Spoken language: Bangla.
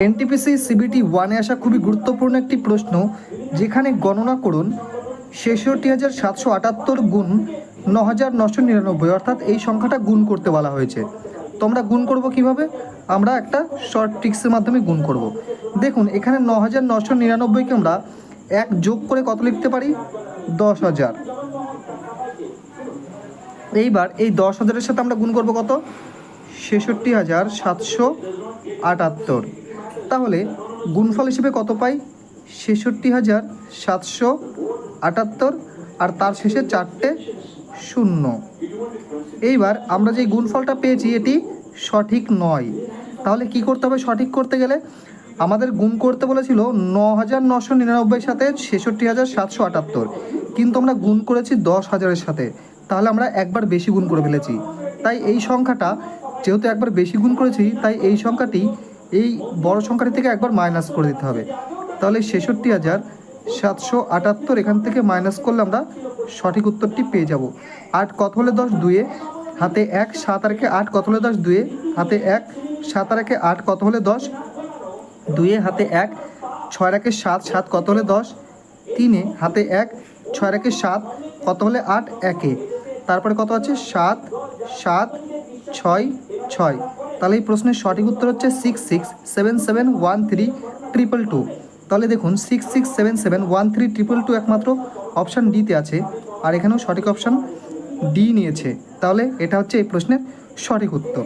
এনটিপিসি সিবিটি 1-এ আসা খুবই গুরুত্বপূর্ণ একটি প্রশ্ন, যেখানে গণনা করুন 66,778 গুণ 9,999, অর্থাৎ এই সংখ্যাটা গুণ করতে বলা হয়েছে। তো আমরা গুণ করব কিভাবে? আমরা একটা শর্ট ট্রিক্সের মাধ্যমে গুণ করব। দেখুন এখানে 9,999কে আমরা 1 যোগ করে কত লিখতে পারি? 10,000। এইবার এই 10,000-এর সাথে আমরা গুণ করব কত? 66,778। তাহলে গুণফল হিসেবে কত পাই? 66,778, আর তার শেষে 4টে শূন্য। এইবার আমরা যে গুণফলটা পেয়েছি এটি সঠিক নয়। তাহলে কি করতে হবে সঠিক করতে গেলে? আমাদের গুণ করতে বলেছিল 9,999 সাথে 66,778, কিন্তু আমরা গুণ করেছি 10,000-এর সাথে। তাহলে আমরা একবার বেশি গুণ করে ফেলেছি। তাই এই সংখ্যাটা যেহেতু একবার বেশি গুণ করেছি, তাই এই সংখ্যাটি এই বড় সংখ্যাটি থেকে একবার মাইনাস করে দিতে হবে। তাহলে 66,778 এখান থেকে মাইনাস করলে আমরা সঠিক উত্তরটি পেয়ে যাব। 8 কত হলে 10? 2-এ, হাতে 1, 7 আর 8 কত হলে 10? 2-এ, হাতে 1, 7 আর 8 কত হলে 10? 2-এ, হাতে 1, 6 আর 7, 7 কত হলে 10? 3-এ, হাতে 1, 6 আর 7 কত হলে 8? 1-এ। তারপরে কত আছে? 7, 7, 6, 6। তাহলে এই প্রশ্নের সঠিক উত্তর হচ্ছে 66771322। তাহলে দেখুন 66771322 একমাত্র অপশান ডিতে আছে, আর এখানেও সঠিক অপশান ডি নিয়েছে। তাহলে এটা হচ্ছে এই প্রশ্নের সঠিক উত্তর।